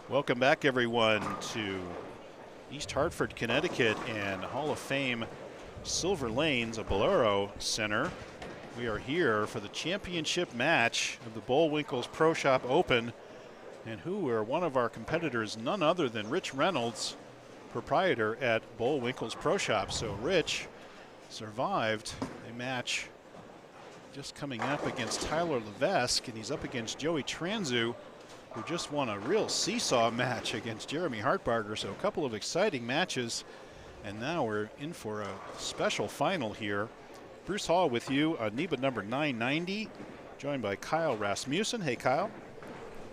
Welcome back, everyone, to East Hartford, Connecticut, and Hall of Fame Silver Lanes, a Bowlero Center. We are here for the championship match of the BowlWinkles Pro Shop Open, and who are one of our competitors, none other than Rich Reynolds, proprietor at BowlWinkles Pro Shop. So Rich survived a match just coming up against Tyler Levesque, and he's up against Joey Transue, who just won a real seesaw match against Jeremy Hartbarger. So a couple of exciting matches, and now we're in for a special final here. Bruce Hall with you on NEBA number 990, joined by Kyle Rasmussen. Hey, Kyle.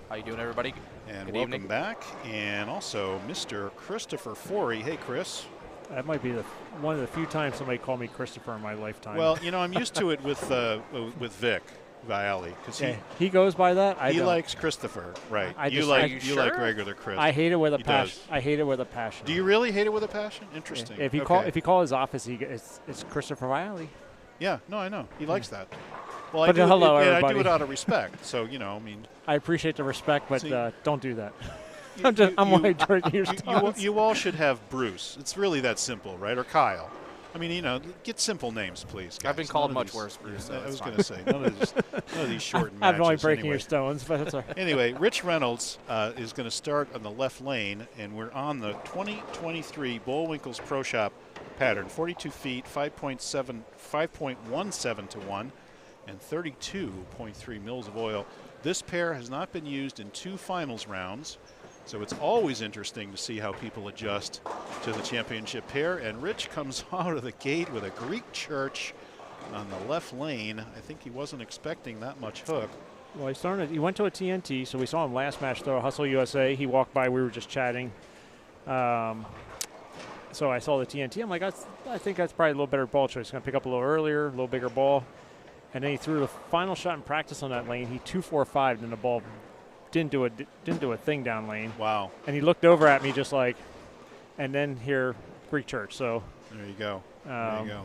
How you doing, everybody? And Good welcome evening. back. And also Mr. Christopher Forey. Hey, Chris. That might be one of the few times somebody called me Christopher in my lifetime. Well, you know, I'm used to it with Vic Viali, because he goes by that. He likes Christopher, right? You like regular Chris. I hate it with a passion. I hate it with a passion. Do you really hate it with a passion? Interesting. If you call his office, it's Christopher Viali. Yeah, no, I know he likes that. Well, but hello, everybody. I do it out of respect. So you know, I mean, I appreciate the respect, but don't do that. I'm only drinking your stuff. You all should have Bruce. It's really that simple, right? Or Kyle. I mean, you know, get simple names, please, guys. I've been called much worse, Bruce. Yeah, I was going to say, none of these short matches. I'm only breaking your stones, but that's all right. Anyway, Rich Reynolds is going to start on the left lane, and we're on the 2023 BowlWinkles Pro Shop pattern. 42 feet, 5.17 to 1, and 32.3 mils of oil. This pair has not been used in 2 finals rounds, so it's always interesting to see how people adjust to the championship pair. And Rich comes out of the gate with a Greek church on the left lane. I think he wasn't expecting that much hook. Well, he went to a TNT, so we saw him last match throw Hustle USA. He walked by, we were just chatting. So I saw the TNT. I'm like, I think that's probably a little better ball choice. He's going to pick up a little earlier, a little bigger ball. And then he threw the final shot in practice on that lane. He 2-4-5'd, and the ball didn't do a thing down lane. Wow. And he looked over at me just like, and then here, Greek church. So there you go. There you go.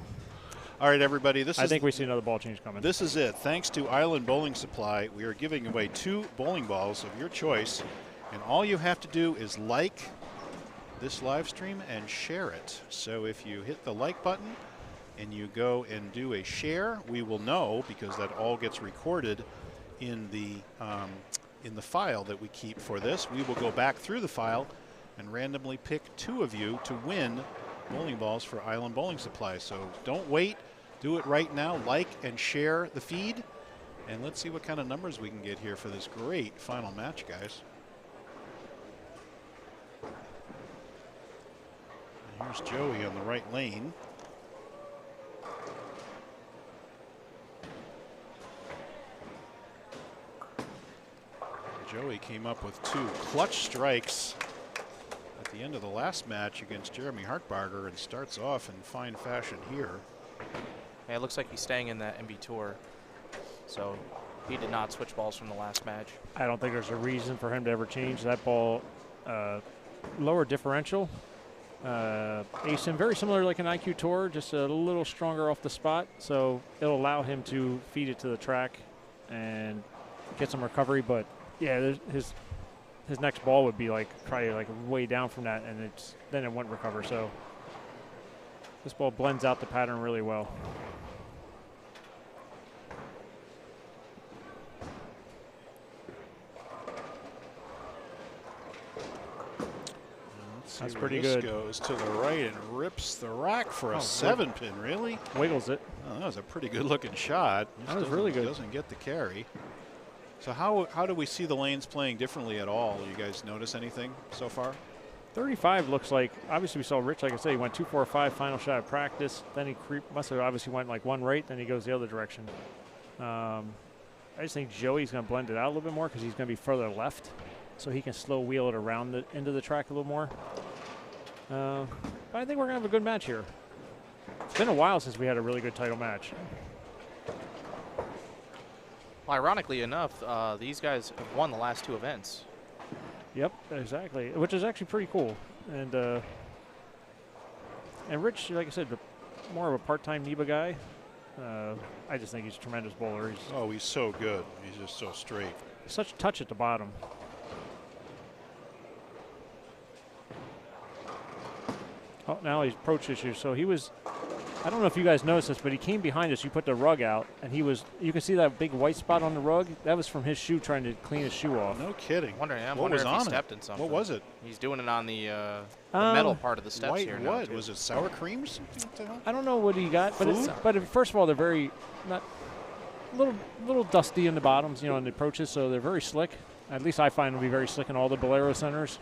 All right, everybody. I think we see another ball change coming. This is it. Thanks to Island Bowling Supply, we are giving away 2 bowling balls of your choice, and all you have to do is like this live stream and share it. So if you hit the like button and you go and do a share, we will know, because that all gets recorded in the file that we keep for this. We will go back through the file and randomly pick 2 of you to win bowling balls for Island Bowling Supply. So don't wait. Do it right now. Like and share the feed. And let's see what kind of numbers we can get here for this great final match, guys. And here's Joey on the right lane. Joey came up with 2 clutch strikes at the end of the last match against Jeremy Hartbarger, and starts off in fine fashion here. Yeah, it looks like he's staying in that MB Tour, so he did not switch balls from the last match. I don't think there's a reason for him to ever change that ball. Lower differential. ASIM, very similar like an IQ Tour, just a little stronger off the spot, so it'll allow him to feed it to the track and get some recovery. But yeah, his next ball would be like probably like way down from that, and then it wouldn't recover. So this ball blends out the pattern really well. That's pretty good. Goes to the right and rips the rack for a 7-pin. Really? Wiggles it. Oh, that was a pretty good-looking shot. That was really good. Doesn't get the carry. So how do we see the lanes playing differently at all? You guys notice anything so far? 35 looks like, obviously we saw Rich, like I said, he went 2-4-5 final shot of practice. Then he must have obviously went like 1 right, then he goes the other direction. I just think Joey's going to blend it out a little bit more because he's going to be further left, so he can slow wheel it around the end of the track a little more. But I think we're going to have a good match here. It's been a while since we had a really good title match. Well, ironically enough, these guys have won the last 2 events. Yep, exactly, which is actually pretty cool. And Rich, like I said, more of a part-time NEBA guy. I just think he's a tremendous bowler. He's so good. He's just so straight. Such touch at the bottom. Oh, now he's approach issues. So he was, I don't know if you guys noticed this, but he came behind us. You put the rug out, and he was, you can see that big white spot on the rug? That was from his shoe trying to clean his shoe off. No kidding. I'm wondering What was if he on stepped in something. What was it? He's doing it on the metal part of the steps White here. what? Now, Was it sour cream or something? What the hell? I don't know what he got, but Food? first of all, they're very, not, little dusty in the bottoms, you know, in the approaches, so they're very slick. At least I find them to be very slick in all the Bowlero centers.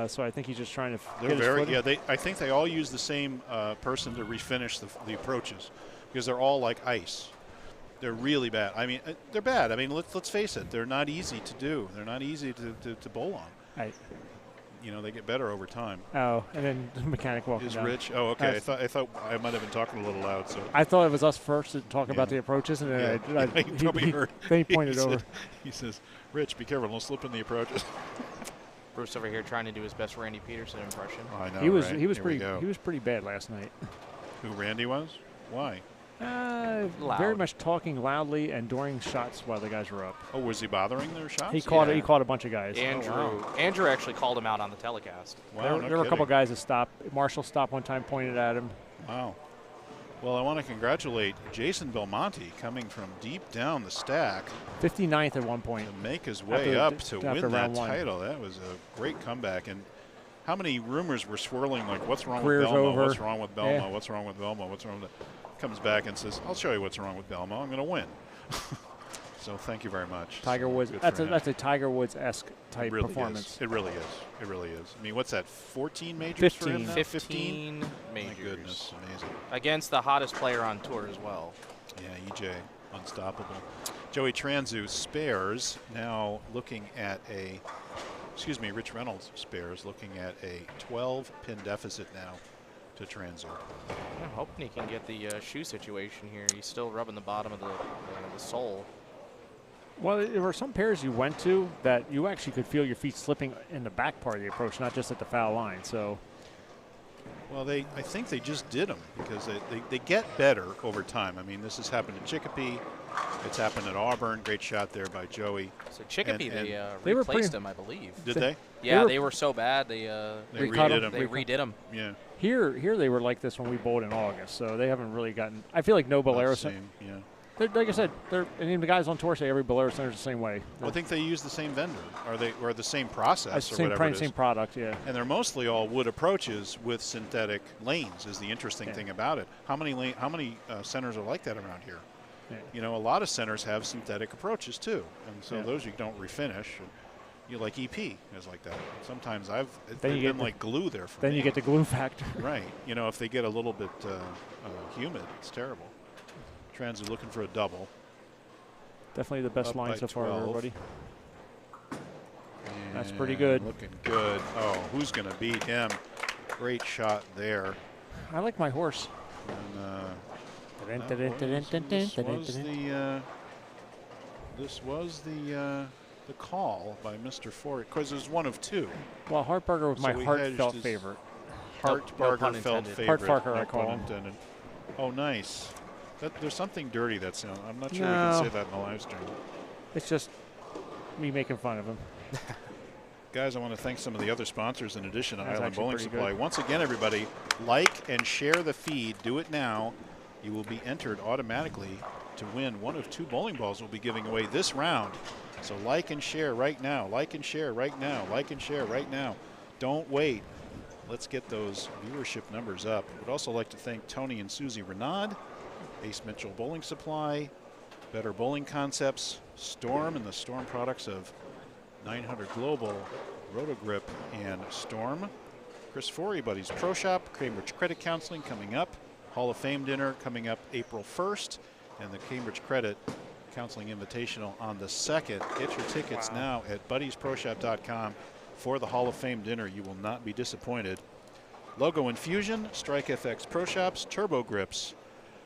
So I think he's just trying to They're get his very, footing. I think they all use the same person to refinish the approaches because they're all like ice. They're really bad. I mean, they're bad. I mean, let's face it. They're not easy to do. They're not easy to bowl on. Right. You know, they get better over time. Oh, and then the mechanic walking Is down. Rich? Oh, okay. I thought I might have been talking a little loud. So I thought it was us first to talk about the approaches, and then yeah, you probably heard. Then he pointed over. He says, "Rich, be careful! Don't slip in the approaches." Bruce over here trying to do his best Randy Peterson impression. Oh, I know. He was right? he was Here we pretty go. he was pretty bad last night. Who Randy was? Why? Very Loud. much talking loudly and during shots while the guys were up. Oh, was he bothering their shots? He caught Yeah. he caught a bunch of guys. Andrew actually called him out on the telecast. Wow, There were a couple guys that stopped. Marshall stopped one time, pointed at him. Wow. Well, I want to congratulate Jason Belmonte coming from deep down the stack 59th at one point. to make his way up to after win that round one. title. That was a great comeback. And how many rumors were swirling like, what's wrong Career's with Belmo? over. What's wrong with Belmo? Yeah. What's wrong with Belmo? What's wrong with it? Comes back and says, I'll show you what's wrong with Belmo. I'm going to win. So thank you very much. Tiger Woods. Good That's for a him. that's a Tiger Woods-esque type It really performance. is. It really is. It really is. I mean, what's that? 14 majors for him 15. now? 15 majors. My goodness, amazing. Against the hottest player on tour as well. Yeah, EJ, unstoppable. Joey Transue spares now looking at a, Rich Reynolds spares looking at a 12-pin deficit now to Transue. I'm hoping he can get the shoe situation here. He's still rubbing the bottom of the sole. Well, there were some pairs you went to that you actually could feel your feet slipping in the back part of the approach, not just at the foul line. So, Well, I think they just did them because they get better over time. I mean, this has happened at Chicopee. It's happened at Auburn. Great shot there by Joey. So Chicopee, And they were replaced pretty- him, I believe. Did they? Yeah, were- they were so bad they recut redid him. them. redid him. Yeah. here they were like this when we bowled in August. So they haven't really gotten. I feel like no About the Bowlero. same, yeah. Like I said, and the guys on tour say every Bowlero center is the same way. Well, I think they use the same vendor, or the same process, or whatever it is. Same product, yeah. And they're mostly all wood approaches with synthetic lanes. Is the interesting thing about it. How many centers are like that around here? Yeah. You know, a lot of centers have synthetic approaches too, and so Yeah. those you don't refinish. You like EP is like that. Sometimes Then they've you get been like glue there for Then me. you get the glue factor. Right. You know, if they get a little bit humid, it's terrible. Transue looking for a double. Definitely the best Up line by so far, 12. everybody. That's And pretty good. Looking good. Oh, who's going to beat him? Great shot there. I like my horse. And, this was the call by Mr. Ford because it was one of two. Well, Hartberger was So my we heartfelt hedged his- favorite. Hartberger pun felt intended. favorite. Hartfarker, no I call pun him. intended. Oh, nice. There's something dirty that sound. I'm not sure No. we can say that in the live stream. It's just me making fun of him. Guys, I want to thank some of the other sponsors in addition to That's Island actually Bowling pretty Supply. good. Once again, everybody, like and share the feed. Do it now. You will be entered automatically to win one of 2 bowling balls we'll be giving away this round. So like and share right now. Like and share right now. Like and share right now. Don't wait. Let's get those viewership numbers up. Would also like to thank Tony and Susie Renaud, Ace Mitchell Bowling Supply, Better Bowling Concepts, Storm, and the Storm products of 900 Global, Rotogrip, and Storm. Chris Forey, Buddies Pro Shop, Cambridge Credit Counseling coming up. Hall of Fame dinner coming up April 1st, and the Cambridge Credit Counseling Invitational on the 2nd. Get your tickets now at buddiesproshop.com for the Hall of Fame dinner. You will not be disappointed. Logo Infusion, Strike FX Pro Shops, Turbo Grips,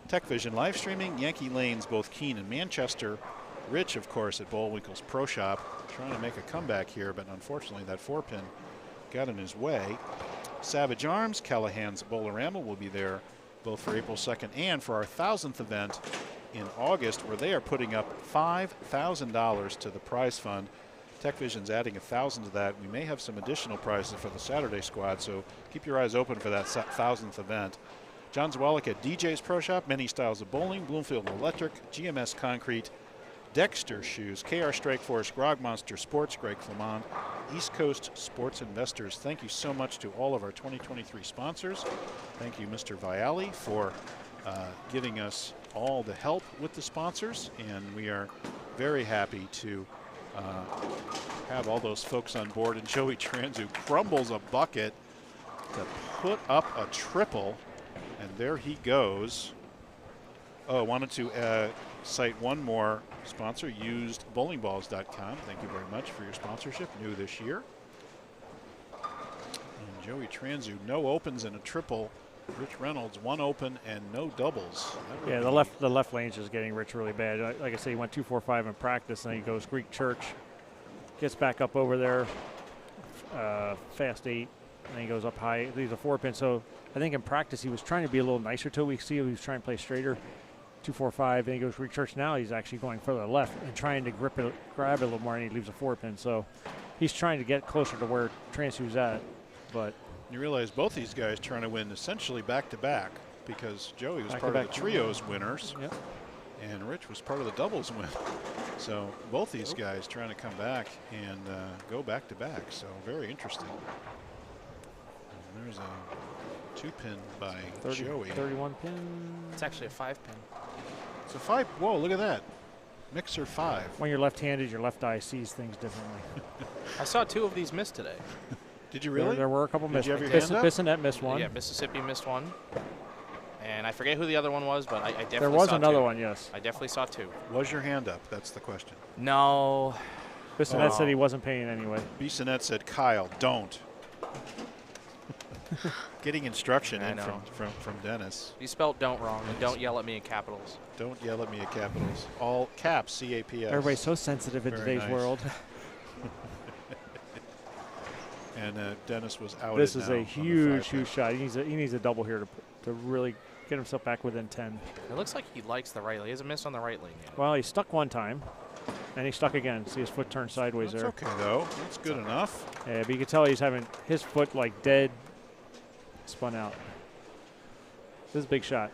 TechVision Live Streaming, Yankee Lanes, both Keene and Manchester. Rich, of course, at BowlWinkles Pro Shop, trying to make a comeback here, but unfortunately that 4-pin got in his way. Savage Arms, Callahan's Bowlerama will be there both for April 2nd and for our 1000th event in August, where they are putting up $5,000 to the prize fund. TechVision's adding 1,000 to that. We may have some additional prizes for the Saturday squad, so keep your eyes open for that 1,000th event. John Zwalik at DJ's Pro Shop, many styles of bowling, Bloomfield Electric, GMS Concrete, Dexter Shoes, KR Strikeforce, Grog Monster Sports, Greg Flamond, East Coast Sports Investors. Thank you so much to all of our 2023 sponsors. Thank you, Mr. Viali, for giving us all the help with the sponsors, and we are very happy to have all those folks on board. And Joey Transue crumbles a bucket to put up a triple, and there he goes. Oh, I wanted to cite one more sponsor, usedbowlingballs.com. Thank you very much for your sponsorship, new this year. And Joey Transue, no opens and a triple. Rich Reynolds, one open and no doubles. Yeah, the left lane's just getting Rich really bad. Like I say, he went 2-4-5 in practice, and then he goes Greek Church, gets back up over there, fast 8, and then he goes up high, leaves a 4-pin. So I think in practice he was trying to be a little nicer till we see he was trying to play straighter. 2-4-5, then he goes Greek Church. Now he's actually going further left and trying to grab it a little more, and he leaves a 4-pin. So he's trying to get closer to where Transue's at, but. You realize both these guys trying to win essentially back-to-back, because Joey was part of the trios winners, yep, and Rich was part of the doubles win. So both these guys trying to come back and go back-to-back. So very interesting. And there's a 2-pin by Joey. 31 pin. It's actually a 5-pin. It's a 5. Whoa, look at that. Mixer 5. When you're left-handed, your left eye sees things differently. I saw 2 of these miss today. Did you really? There were a couple missed. Did you have your hand up? Bissonnet missed one. Yeah, Mississippi missed one. And I forget who the other one was, but I definitely saw 2. There was another one, yes. I definitely saw 2. Was your hand up? That's the question. No. Bissonnet said he wasn't paying anyway. Bissonnet said, Kyle, don't. Getting instruction from Dennis. You spelled don't wrong, and don't yell at me in capitals. Don't yell at me in capitals. All caps, C-A-P-S. Everybody's so sensitive in today's world. And Dennis was out. This is a huge shot. He needs a double here to really get himself back within 10. It looks like he likes the right lane. He hasn't missed on the right lane yet. Well, he stuck one time, and he stuck again. See his foot turn sideways there. That's okay, though. That's good enough. Yeah, but you can tell he's having his foot like dead, spun out. This is a big shot.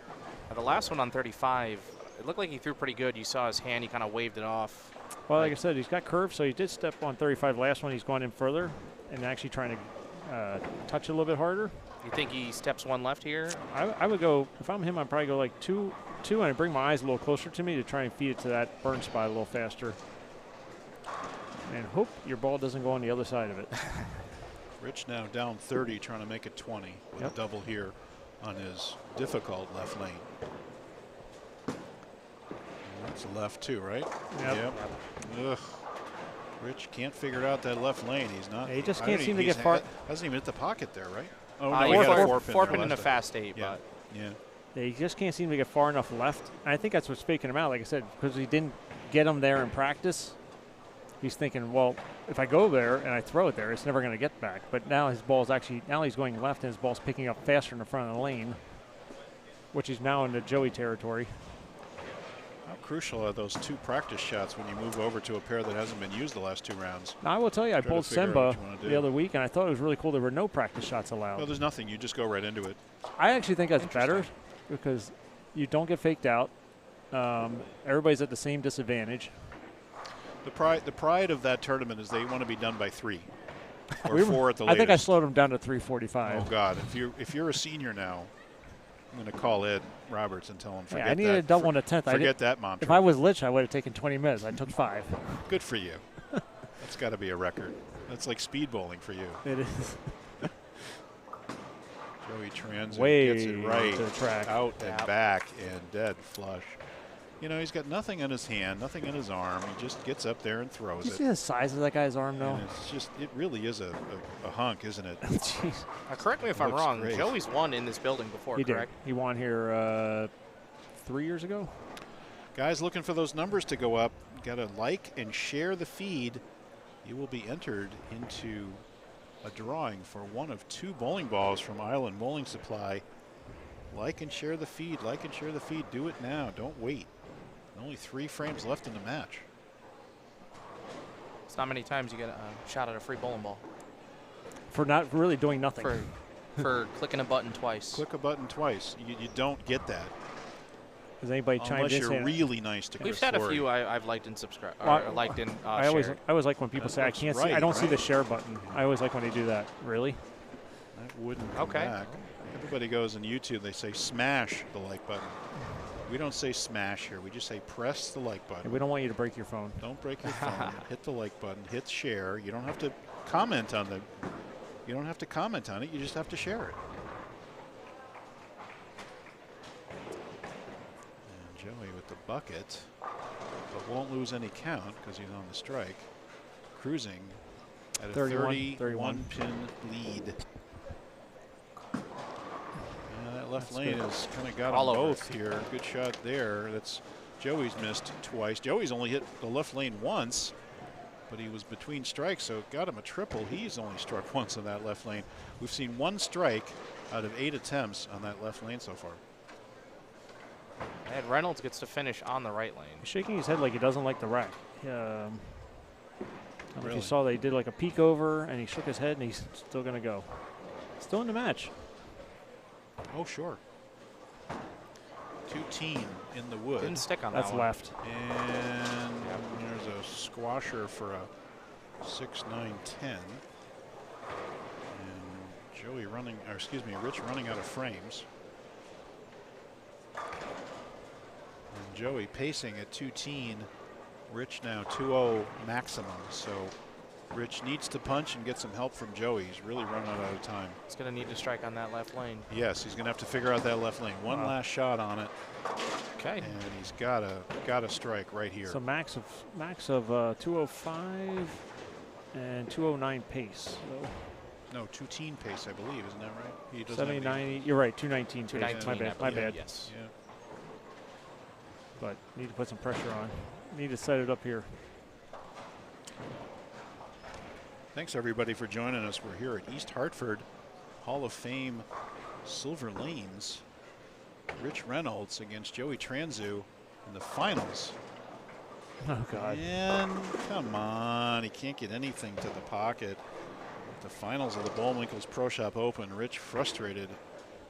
The last one on 35, it looked like he threw pretty good. You saw his hand. He kind of waved it off. Well, like I said, he's got curve, so he did step on 35 last one. He's gone in further and actually trying to touch it a little bit harder. You think he steps one left here? I would go, if I'm him, I'd probably go like 2, and I'd bring my eyes a little closer to me to try and feed it to that burn spot a little faster. And hope your ball doesn't go on the other side of it. Rich now down 30, trying to make it 20 with a double here on his difficult left lane. And that's a left too, right? Yep. Ugh. Rich can't figure out that left lane. He's not. Yeah, he just can't seem to get far. Hasn't even hit the pocket there, right? Oh, no, he got a 4-pin in a fast 8, yeah. but. Yeah. He just can't seem to get far enough left. And I think that's what's faking him out, like I said, because he didn't get him there in practice. He's thinking, well, if I go there and I throw it there, it's never going to get back. But now his ball's actually, now he's going left and his ball's picking up faster in the front of the lane, which is now into Joey territory. How crucial are those 2 practice shots when you move over to a pair that hasn't been used the last 2 rounds? Now, I will tell you, I bowled Semba the other week, and I thought it was really cool there were no practice shots allowed. No, there's nothing. You just go right into it. I actually think that's better because you don't get faked out. Everybody's at the same disadvantage. The pride of that tournament is they want to be done by 3 or 4 at the latest. I think I slowed them down to 3:45. Oh God! If you're a senior now, I'm going to call Ed Roberts and tell him forget that. I needed a double and a 10th. Forget that mantra. If I was Lich, I would have taken 20 minutes. I took 5. Good for you. That's got to be a record. That's like speed bowling for you. It is. Joey Transue Way gets it right, to the track. out and back, and dead flush. You know, he's got nothing on his hand, nothing on his arm. He just gets up there and throws Did you it. see the size of that guy's arm, though? And it's just, it really is a hunk, isn't it? Jeez. Correct me if I'm Looks wrong. great. Joey's won in this building before, He correct? did. He won here 3 years ago. Guys looking for those numbers to go up, got to like and share the feed. You will be entered into a drawing for one of 2 bowling balls from Island Bowling Supply. Like and share the feed. Like and share the feed. Do it now. Don't wait. Only 3 frames left in the match. It's not many times you get a shot at a free bowling ball. For not really doing nothing. For clicking a button twice. Click a button twice. You don't get that. Has anybody chimed Unless in? you're saying really nice to Chris We've had a Forey. few I've liked and subscribed. Well, Liked and I always shared. like when people say I That can't looks see. I right, don't see the right? share button. I always like when they do that. Really? That wouldn't come Okay. back. Everybody goes on YouTube, they say smash the like button. We don't say smash here. We just say press the like button. We don't want you to break your phone. Don't break your phone. Hit the like button. Hit share. You don't have to comment on the. You don't have to comment on it. You just have to share it. And Joey with the bucket, but won't lose any count because he's on the strike. Cruising at a 31 pin lead. That left That's lane good. has kind of got All them over both here. Good shot there. That's Joey's missed twice. Joey's only hit the left lane once, but he was between strikes, so it got him a triple. He's only struck once on that left lane. We've seen 1 strike out of 8 attempts on that left lane so far. And Reynolds gets to finish on the right lane. He's shaking his head like he doesn't like the rack. I don't know if Really? you saw they did like a peek over, and he shook his head, and he's still going to go. Still in the match. Oh, sure. 2-teen in the wood. Didn't stick on That's that one. left. And there's a squasher for a 6-9-10. And Joey running, or excuse me, Rich running out of frames. And Joey pacing at 2-teen. Rich now 2-0 maximum. So Rich needs to punch and get some help from Joey. He's really running out of time. He's going to need to strike on that left lane. Yes, he's going to have to figure out that left lane. One Wow. last shot on it, Okay. and he's got a strike right here. So max of 205 and 209 pace. So No, 2-teen pace, I believe, isn't that right? He doesn't 70, have the- 90. You're right, 219 pace. 219, My bad. I My believe, bad. Yes. Yeah. But need to put some pressure on. Need to set it up here. Thanks everybody for joining us. We're here at East Hartford Hall of Fame Silver Lanes. Rich Reynolds against Joey Transue in the finals. Oh God. And come on, he can't get anything to the pocket. The finals of the BowlWinkles Pro Shop Open. Rich frustrated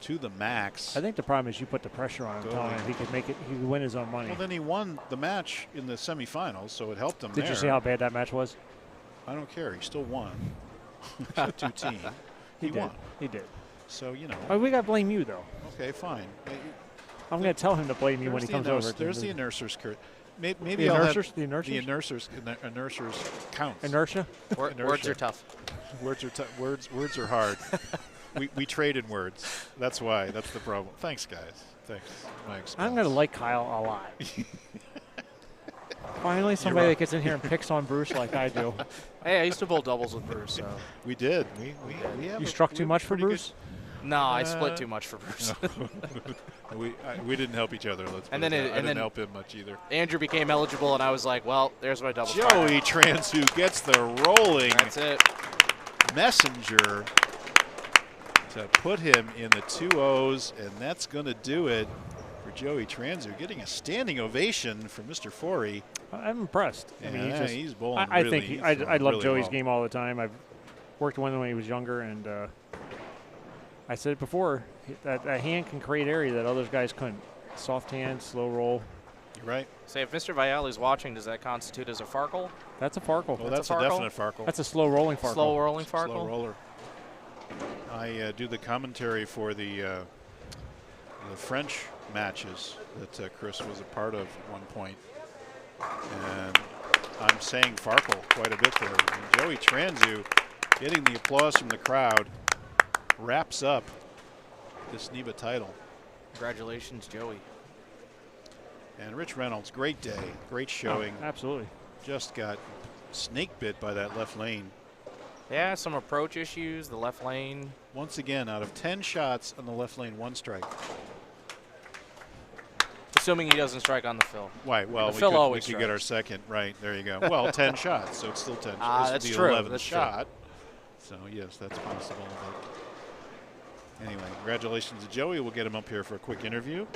to the max. I think the problem is you put the pressure on him, telling him he could make it. He could win his own money. Well, then he won the match in the semifinals, so it helped him Did there. you see how bad that match was? I don't care. He still won. It's a 2-teen. He did. won. He did. So, you know. Oh, we got to blame you though. Okay, fine. I'm going to tell him to blame you when he There's comes over. There's the inerters. Maybe The I'll have inerters? The inerters? the inerters counts. Inertia. Words Inertia. are tough. Words are words are hard. we trade in words. That's why. That's the problem. Thanks, guys. Thanks. I'm going to like Kyle a lot. Finally, somebody wrong. that gets in here and picks on Bruce like I do. Hey, I used to bowl doubles with Bruce. So. We did. We have You a- struck we too have a much for pretty good- Bruce? No, I split too much for Bruce. we didn't help each other. Let's. And put then it it- that. I and didn't then- help him much either. Andrew became eligible, and I was like, well, there's my double. Joey Transue gets the rolling That's it. messenger to put him in the 2-0s, and that's going to do it for Joey Transue, getting a standing ovation from Mr. Forey. I'm impressed. I mean, Yeah, he's bowling I really, think he's I throwing love really Joey's well. game all the time. I've worked with him when he was younger, and I said it before, that hand can create area that other guys couldn't. Soft hand, slow roll. You're right. Say, if Mr. Vialli's watching, does that constitute as a Farkle? That's a Farkle. Well, That's that's a a Farkle? definite Farkle. That's a slow rolling Farkle. Slow rolling Farkle? Slow roller. I do the commentary for the French matches that Chris was a part of at one point. And I'm saying Farkle quite a bit there. And Joey Transue getting the applause from the crowd wraps up this NEBA title. Congratulations, Joey. And Rich Reynolds, great day, great showing. Oh, absolutely. Just got snake bit by that left lane. Yeah, some approach issues, the left lane. Once again, out of 10 shots on the left lane, 1 strike. Assuming he doesn't strike on the fill. Why? Well, The we Phil could always get our strikes. second. Right, there you go. Well, 10 shots, so it's still 10 Ah, shots. that's This true. will be the 11th That's true. shot. So, yes, that's possible. But anyway, congratulations to Joey. We'll get him up here for a quick interview.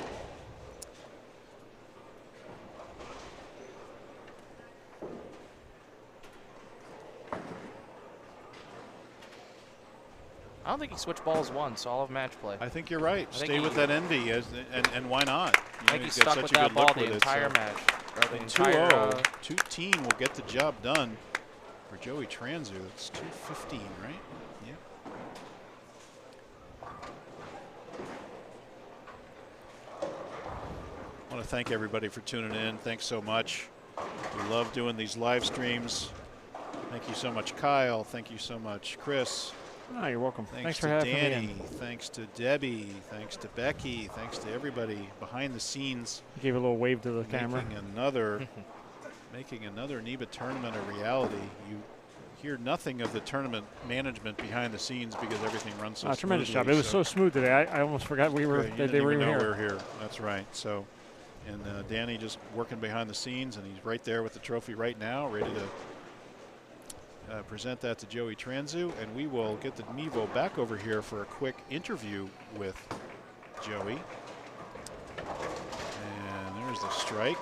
don't think he switched balls once all of match play. I think you're right. I think Stay with that envy, and why not? I think he's stuck with that ball the entire match. Or the entire 2-0, 2-team will get the job done for Joey Transue. It's 2:15, right? Yeah. I want to thank everybody for tuning in. Thanks so much. We love doing these live streams. Thank you so much, Kyle. Thank you so much, Chris. Oh, you're welcome. Thanks for to having Danny. me in. Thanks to Debbie. Thanks to Becky. Thanks to everybody behind the scenes. Gave a little wave to the camera. Making another NEBA tournament a reality. You hear nothing of the tournament management behind the scenes because everything runs so Tremendous smoothly. job. It was so smooth today. I almost forgot we were. Yeah, they were even know here. we were here. That's right. So, and Danny just working behind the scenes, and he's right there with the trophy right now, ready to present that to Joey Transue, and we will get the Mevo back over here for a quick interview with Joey. And there's the strike.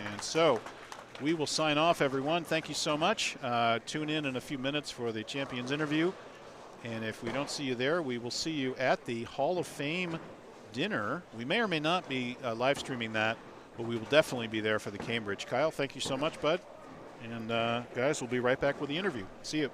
And so we will sign off, everyone. Thank you so much. Tune in a few minutes for the Champions interview. And if we don't see you there, we will see you at the Hall of Fame dinner. We may or may not be live streaming that, but we will definitely be there for the Cambridge. Kyle, thank you so much, bud. And guys, we'll be right back with the interview. See you.